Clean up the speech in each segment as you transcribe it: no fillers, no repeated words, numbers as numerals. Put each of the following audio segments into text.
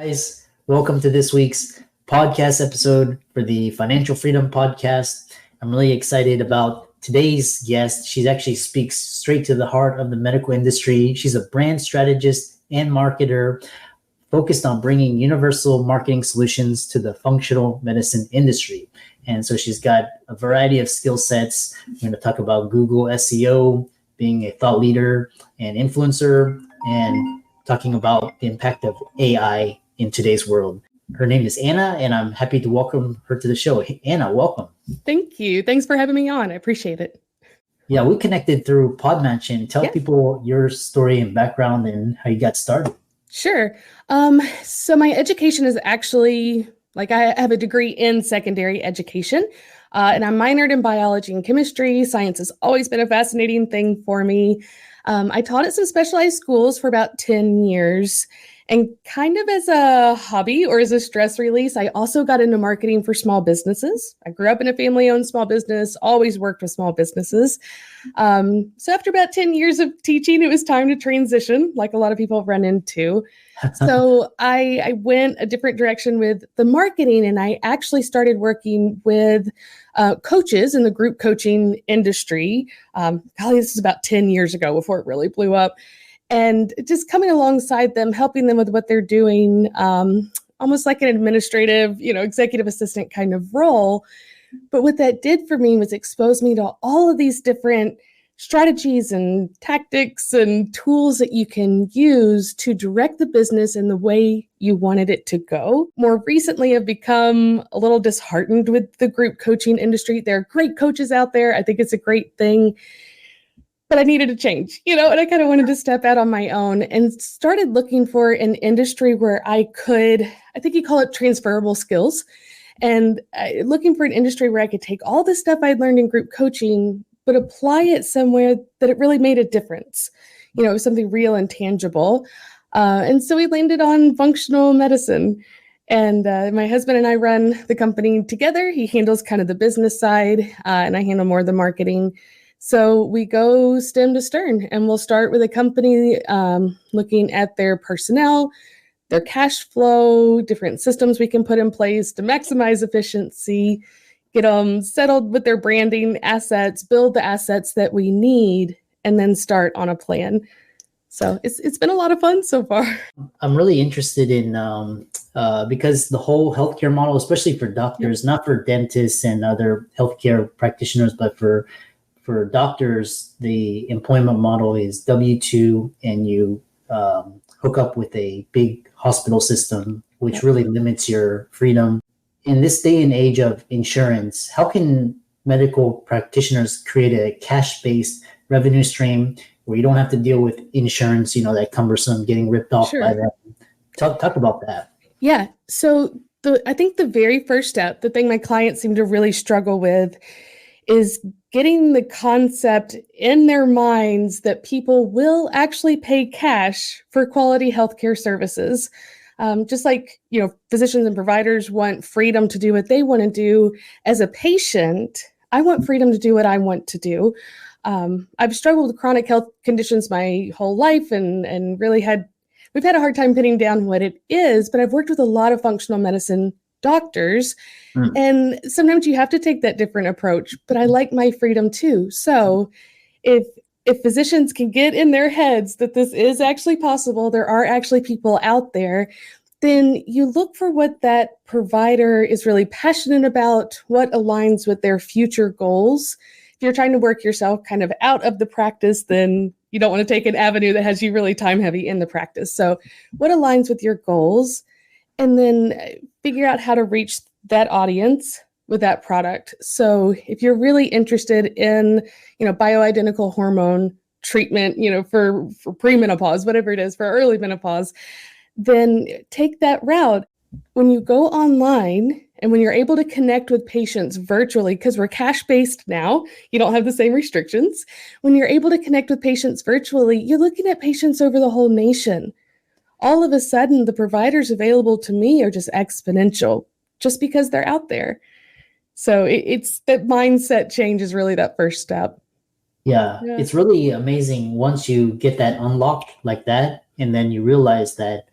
Guys, welcome to this week's podcast episode for the Financial Freedom Podcast. I'm really excited about today's guest. She actually speaks straight to the heart of the medical industry. She's a brand strategist and marketer focused on bringing universal marketing solutions to the functional medicine industry. And so she's got a variety of skill sets. We're going to talk about Google SEO, being a thought leader and influencer, and talking about the impact of AI in today's world. Her name is Anna, and I'm happy to welcome her to the show. Hey, Anna, welcome. Thank you. Thanks for having me on. I appreciate it. Yeah, we connected through Podmatch. Tell people your story and background and how you got started. Sure. So my education is actually, I have a degree in secondary education, and I'm minored in biology and chemistry. Science has always been a fascinating thing for me. I taught at some specialized schools for about 10 years. And kind of as a hobby or as a stress release, I also got into marketing for small businesses. I grew up in a family-owned small business, always worked with small businesses. So after about 10 years of teaching, it was time to transition, like a lot of people run into. So I went a different direction with the marketing, and I actually started working with coaches in the group coaching industry. This is about 10 years ago before it really blew up. And just coming alongside them, helping them with what they're doing, almost like an administrative, executive assistant kind of role. But what that did for me was expose me to all of these different strategies and tactics and tools that you can use to direct the business in the way you wanted it to go. More recently, I've become a little disheartened with the group coaching industry. There are great coaches out there. I think it's a great thing. But I needed to change, and I kind of wanted to step out on my own and started looking for an industry where I think you call it transferable skills, and looking for an industry where I could take all the stuff I'd learned in group coaching, but apply it somewhere that it really made a difference, something real and tangible. And so we landed on functional medicine. And my husband and I run the company together. He handles kind of the business side, and I handle more of the marketing. So we go stem to stern, and we'll start with a company looking at their personnel, their cash flow, different systems we can put in place to maximize efficiency, get them settled with their branding assets, build the assets that we need, and then start on a plan. So it's been a lot of fun so far. I'm really interested in because the whole healthcare model, especially for doctors, not for dentists and other healthcare practitioners, but for doctors, the employment model is W-2, and you hook up with a big hospital system, which really limits your freedom. In this day and age of insurance, how can medical practitioners create a cash-based revenue stream where you don't have to deal with insurance, that cumbersome getting ripped off by them? Talk about that. Yeah. So I think the very first step, the thing my clients seem to really struggle with, is getting the concept in their minds that people will actually pay cash for quality healthcare services. Just like, physicians and providers want freedom to do what they want to do. As a patient, I want freedom to do what I want to do. I've struggled with chronic health conditions my whole life and really we've had a hard time pinning down what it is, but I've worked with a lot of functional medicine doctors. And sometimes you have to take that different approach, but I like my freedom too. So if physicians can get in their heads that this is actually possible, there are actually people out there, then you look for what that provider is really passionate about, what aligns with their future goals. If you're trying to work yourself kind of out of the practice, then you don't want to take an avenue that has you really time heavy in the practice. So what aligns with your goals? And then figure out how to reach that audience with that product. So if you're really interested in, bioidentical hormone treatment, for premenopause, whatever it is, for early menopause, then take that route. When you go online and when you're able to connect with patients virtually, because we're cash-based now, you don't have the same restrictions. When you're able to connect with patients virtually, you're looking at patients over the whole nation. All of a sudden, the providers available to me are just exponential just because they're out there. So it's that mindset change is really that first step. Yeah, it's really amazing once you get that unlocked like that, and then you realize that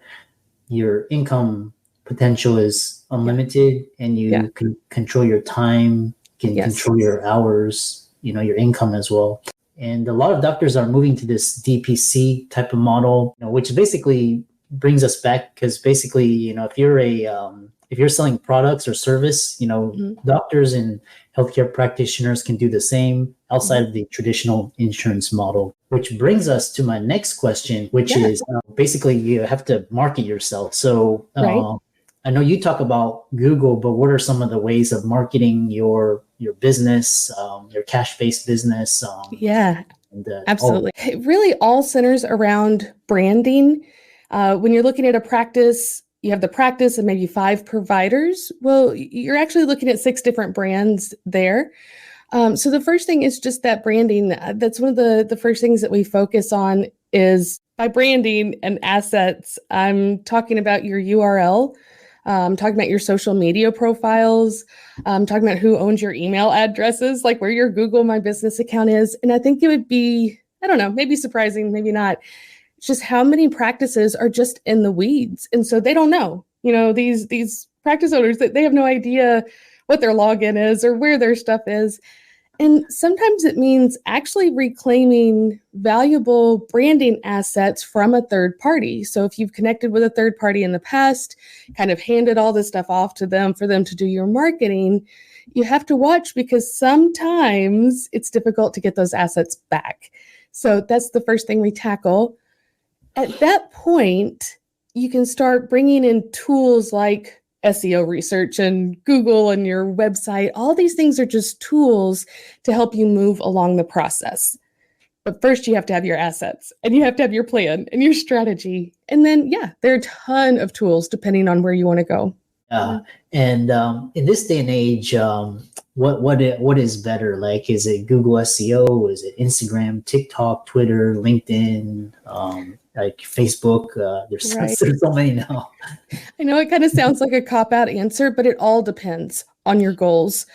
your income potential is unlimited, and you can control your time, can control your hours, your income as well. And a lot of doctors are moving to this DPC type of model, which basically brings us back, because basically, if you're selling products or service, doctors and healthcare practitioners can do the same outside of the traditional insurance model. Which brings us to my next question, which is basically you have to market yourself. So I know you talk about Google, but what are some of the ways of marketing your business, your cash-based business? Absolutely. It really all centers around branding. When you're looking at a practice, you have the practice and maybe 5 providers. Well, you're actually looking at 6 different brands there. So the first thing is just that branding. That's one of the first things that we focus on is by branding and assets. I'm talking about your URL. I'm talking about your social media profiles. I'm talking about who owns your email addresses, like where your Google My Business account is. And I think it would be, I don't know, maybe surprising, maybe not, just how many practices are just in the weeds. And so they don't know, these practice owners, that they have no idea what their login is or where their stuff is. And sometimes it means actually reclaiming valuable branding assets from a third party. So if you've connected with a third party in the past, kind of handed all this stuff off to them for them to do your marketing, you have to watch, because sometimes it's difficult to get those assets back. So that's the first thing we tackle. At that point, you can start bringing in tools like SEO research and Google and your website. All these things are just tools to help you move along the process. But first, you have to have your assets, and you have to have your plan and your strategy. And then, there are a ton of tools depending on where you want to go. And in this day and age, what is better? Like, is it Google SEO? Is it Instagram, TikTok, Twitter, LinkedIn, like Facebook? There's so many now. I know it kind of sounds like a cop-out answer, but it all depends on your goals.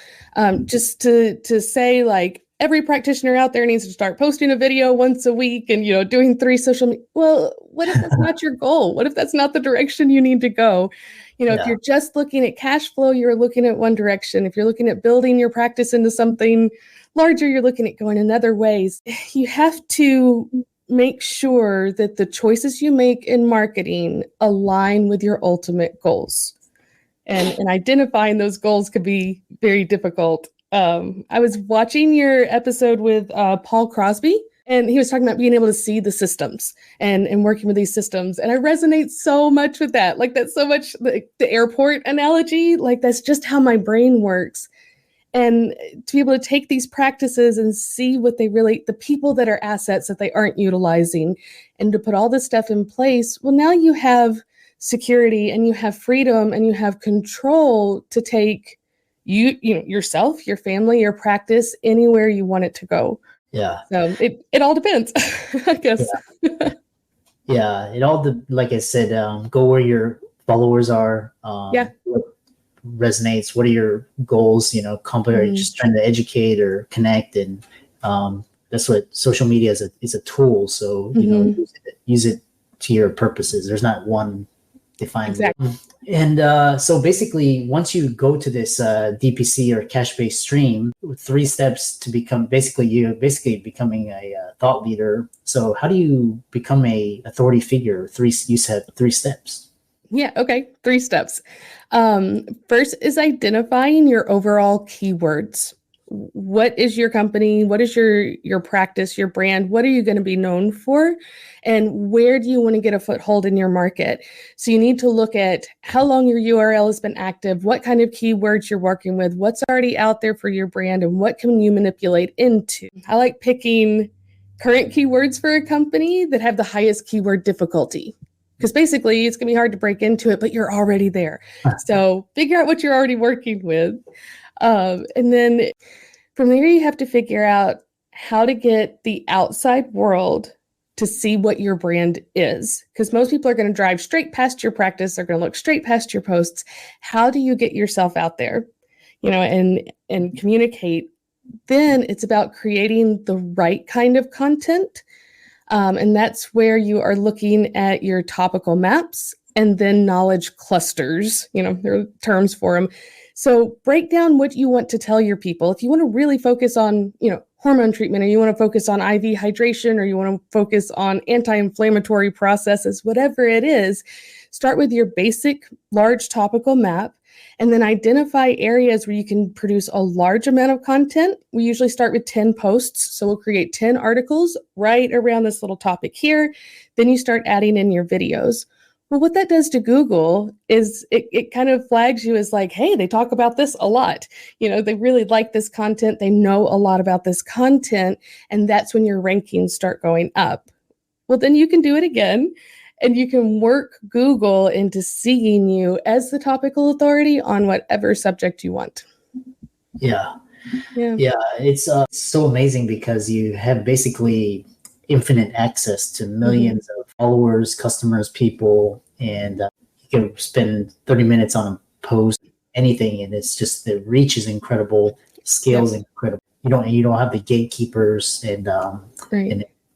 Just to say, like, every practitioner out there needs to start posting a video once a week and, doing 3 social media. Well, what if that's not your goal? What if that's not the direction you need to go? If you're just looking at cash flow, you're looking at one direction. If you're looking at building your practice into something larger, you're looking at going in other ways. You have to make sure that the choices you make in marketing align with your ultimate goals. And identifying those goals could be very difficult. I was watching your episode with Paul Crosby, and he was talking about being able to see the systems and working with these systems. And I resonate so much with that. Like, that's so much the airport analogy. Like, that's just how my brain works. And to be able to take these practices and see what they really, the people that are assets that they aren't utilizing, and to put all this stuff in place, well, now you have security and you have freedom and you have control to take yourself, your family, your practice anywhere you want it to go. So it all depends, I guess. It all, like I said, go where your followers are. What resonates, what are your goals, just trying to educate or connect, and that's what social media is a tool. So use it to your purposes. There's not one defined. Exactly. And so basically, once you go to this DPC or cash-based stream, 3 steps to become, you're becoming a thought leader. So how do you become a authority figure? You said 3 steps. Yeah. Okay. 3 steps. First is identifying your overall keywords. What is your company? What is your practice, your brand? What are you going to be known for? And where do you want to get a foothold in your market? So you need to look at how long your URL has been active, what kind of keywords you're working with, what's already out there for your brand, and what can you manipulate into. I like picking current keywords for a company that have the highest keyword difficulty, because basically it's going to be hard to break into it, but you're already there. So figure out what you're already working with. And then from there, you have to figure out how to get the outside world to see what your brand is, because most people are going to drive straight past your practice. They're going to look straight past your posts. How do you get yourself out there, and communicate? Then it's about creating the right kind of content. And that's where you are looking at your topical maps and then knowledge clusters. There are terms for them. So break down what you want to tell your people. If you want to really focus on, hormone treatment, or you want to focus on IV hydration, or you want to focus on anti-inflammatory processes, whatever it is, start with your basic large topical map, and then identify areas where you can produce a large amount of content. We usually start with 10 posts. So we'll create 10 articles right around this little topic here. Then you start adding in your videos. Well, what that does to Google is it kind of flags you as like, hey, they talk about this a lot. They really like this content. They know a lot about this content. And that's when your rankings start going up. Well, then you can do it again. And you can work Google into seeing you as the topical authority on whatever subject you want. Yeah. It's so amazing because you have basically infinite access to millions of followers, customers, people, and you can spend 30 minutes on a post, anything, and it's just the reach is incredible, scale is incredible. You don't have the gatekeepers, and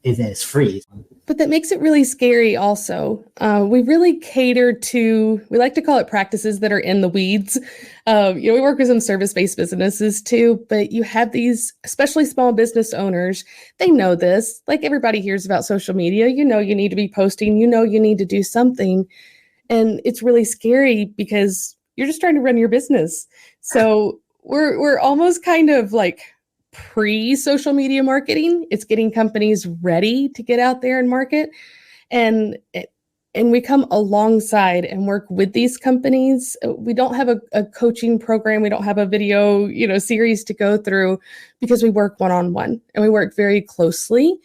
and it's free. But that makes it really scary also. We really cater to, we like to call it practices that are in the weeds. We work with some service-based businesses too, but you have these, especially small business owners, they know this. Like everybody hears about social media, you need to be posting, you need to do something. And it's really scary because you're just trying to run your business. So we're almost kind of like pre-social media marketing. It's getting companies ready to get out there and market. And we come alongside and work with these companies. We don't have a coaching program. We don't have a video, series to go through because we work one-on-one and we work very closely.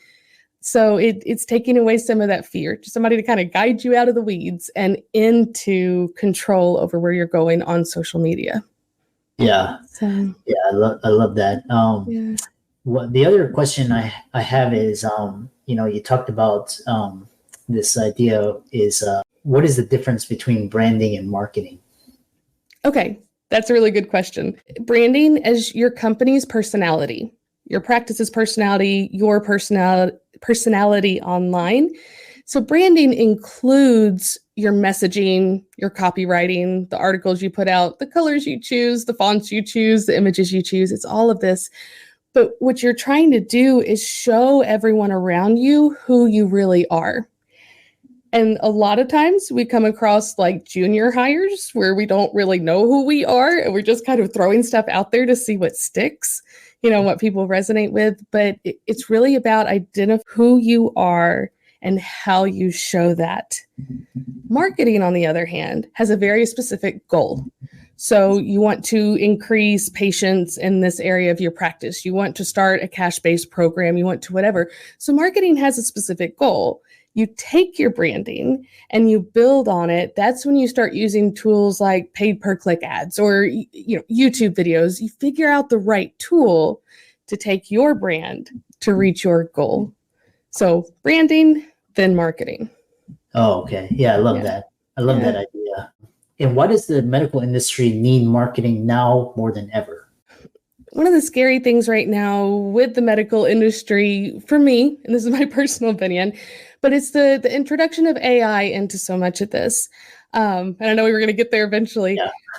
So it's taking away some of that fear, just somebody to kind of guide you out of the weeds and into control over where you're going on social media. Yeah. I love that. What the other question I have is, you talked about this idea is what is the difference between branding and marketing? Okay, that's a really good question. Branding as your company's personality, your practice's personality, your personality online. So branding includes your messaging, your copywriting, the articles you put out, the colors you choose, the fonts you choose, the images you choose. It's all of this. But what you're trying to do is show everyone around you who you really are. And a lot of times we come across like junior hires where we don't really know who we are and we're just kind of throwing stuff out there to see what sticks, what people resonate with. But it's really about identifying who you are and how you show that. Marketing, on the other hand, has a very specific goal. So you want to increase patients in this area of your practice. You want to start a cash-based program. You want to whatever. So marketing has a specific goal. You take your branding and you build on it. That's when you start using tools like paid per click ads or YouTube videos. You figure out the right tool to take your brand to reach your goal. So branding, then marketing. Oh, okay. Yeah, I love that. I love that idea. And why does the medical industry need marketing now more than ever? One of the scary things right now with the medical industry, for me, and this is my personal opinion, but it's the introduction of AI into so much of this. And I know we were going to get there eventually,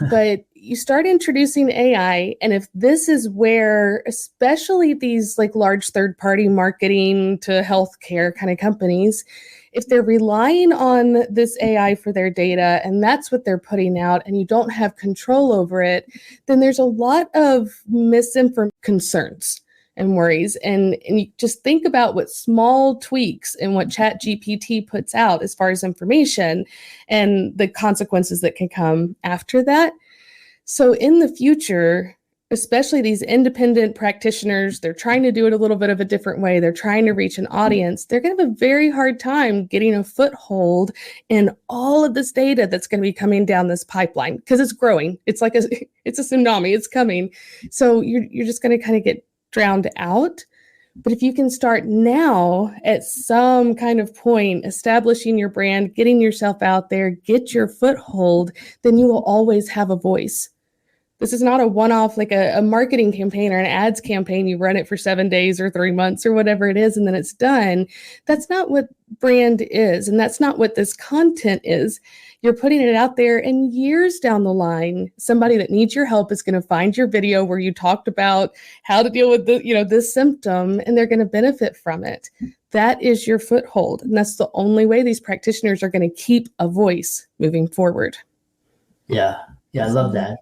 but you start introducing AI. And if this is where, especially these like large third-party marketing to healthcare kind of companies, if they're relying on this AI for their data and that's what they're putting out and you don't have control over it, then there's a lot of misinformation concerns and worries. And you just think about what small tweaks in what ChatGPT puts out as far as information and the consequences that can come after that. So in the future, especially these independent practitioners, they're trying to do it a little bit of a different way. They're trying to reach an audience. They're going to have a very hard time getting a foothold in all of this data that's going to be coming down this pipeline because it's growing. It's like it's a tsunami. It's coming. So you're just going to kind of get drowned out. But if you can start now at some kind of point, establishing your brand, getting yourself out there, get your foothold, then you will always have a voice. This is not a one-off, like a marketing campaign or an ads campaign. You run it for 7 days or 3 months or whatever it is, and then it's done. That's not what brand is. And that's not what this content is. You're putting it out there, and years down the line, somebody that needs your help is going to find your video where you talked about how to deal with this symptom, and they're going to benefit from it. That is your foothold. And that's the only way these practitioners are going to keep a voice moving forward. Yeah. I love that.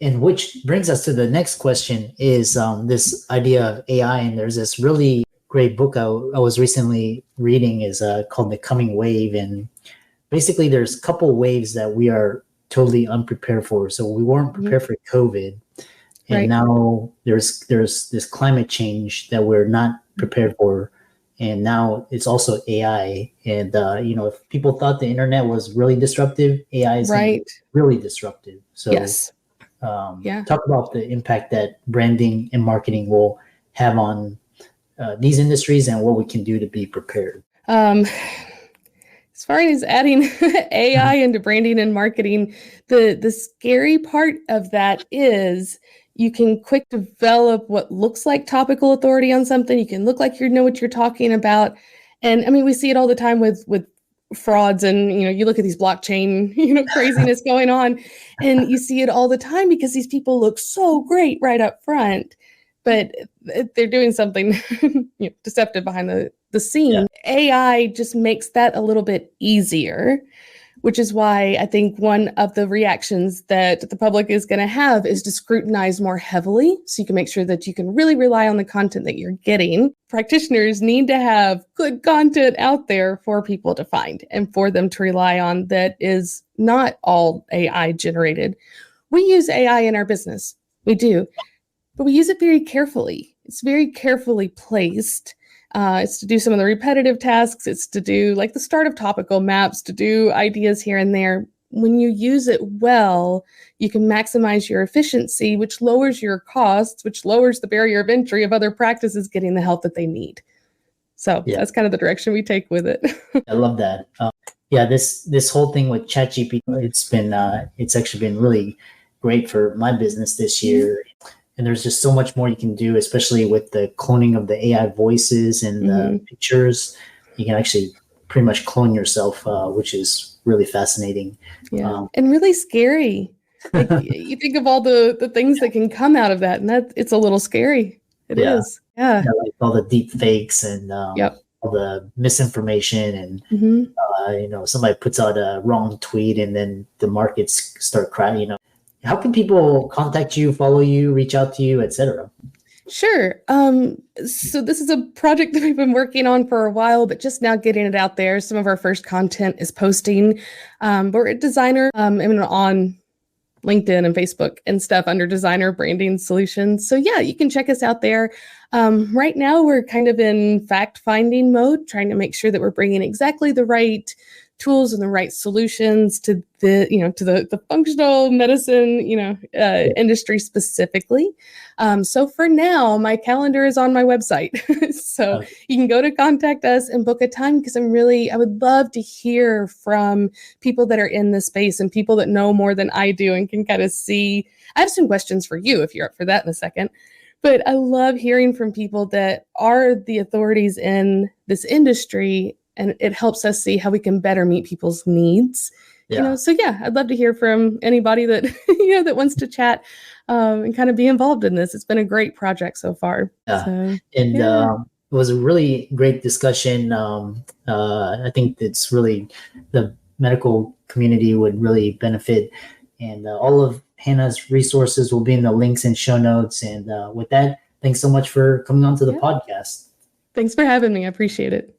And which brings us to the next question is this idea of AI. And there's this really great book I was recently reading is called The Coming Wave. And basically there's a couple waves that we are totally unprepared for. So we weren't prepared for COVID. And now there's this climate change that we're not prepared for. And now it's also AI. And, if people thought the internet was really disruptive, AI is really disruptive. So yes. Talk about the impact that branding and marketing will have on these industries and what we can do to be prepared. As far as adding AI into branding and marketing, the scary part of that is you can quick develop what looks like topical authority on something. You can look like you know what you're talking about. And I mean, we see it all the time with frauds, and you look at these blockchain craziness going on, and you see it all the time because these people look so great right up front, but they're doing something deceptive behind the scene. AI just makes that a little bit easier, which is why I think one of the reactions that the public is going to have is to scrutinize more heavily, so you can make sure that you can really rely on the content that you're getting. Practitioners need to have good content out there for people to find and for them to rely on that is not all AI generated. We use AI in our business. We do, but we use it very carefully. It's very carefully placed. It's to do some of the repetitive tasks. It's to do like the start of topical maps, to do ideas here and there. When you use it well, you can maximize your efficiency, which lowers your costs, which lowers the barrier of entry of other practices getting the help that they need. So that's kind of the direction we take with it. I love that. This whole thing with ChatGPT, it's actually been really great for my business this year. And there's just so much more you can do, especially with the cloning of the AI voices and the pictures. You can actually pretty much clone yourself, which is really fascinating. Yeah, and really scary. Like, you think of all the things that can come out of that, and it's a little scary. It is. Yeah. Like all the deep fakes and all the misinformation, and somebody puts out a wrong tweet, and then the markets start crashing. How can people contact you, follow you, reach out to you, etc.? Sure. So this is a project that we've been working on for a while, but just now getting it out there. Some of our first content is posting. We're a designer on LinkedIn and Facebook and stuff under Designer Branding Solutions. So you can check us out there. Right now, we're kind of in fact-finding mode, trying to make sure that we're bringing exactly the right tools and the right solutions to the functional medicine, industry specifically. So for now, my calendar is on my website. So you can go to contact us and book a time, because I would love to hear from people that are in this space and people that know more than I do and can kind of see. I have some questions for you if you're up for that in a second. But I love hearing from people that are the authorities in this industry, and it helps us see how we can better meet people's needs. I'd love to hear from anybody that that wants to chat and kind of be involved in this. It's been a great project so far. It was a really great discussion. I think it's really the medical community would really benefit, and all of Hannah's resources will be in the links and show notes. And with that, thanks so much for coming on to the podcast. Thanks for having me. I appreciate it.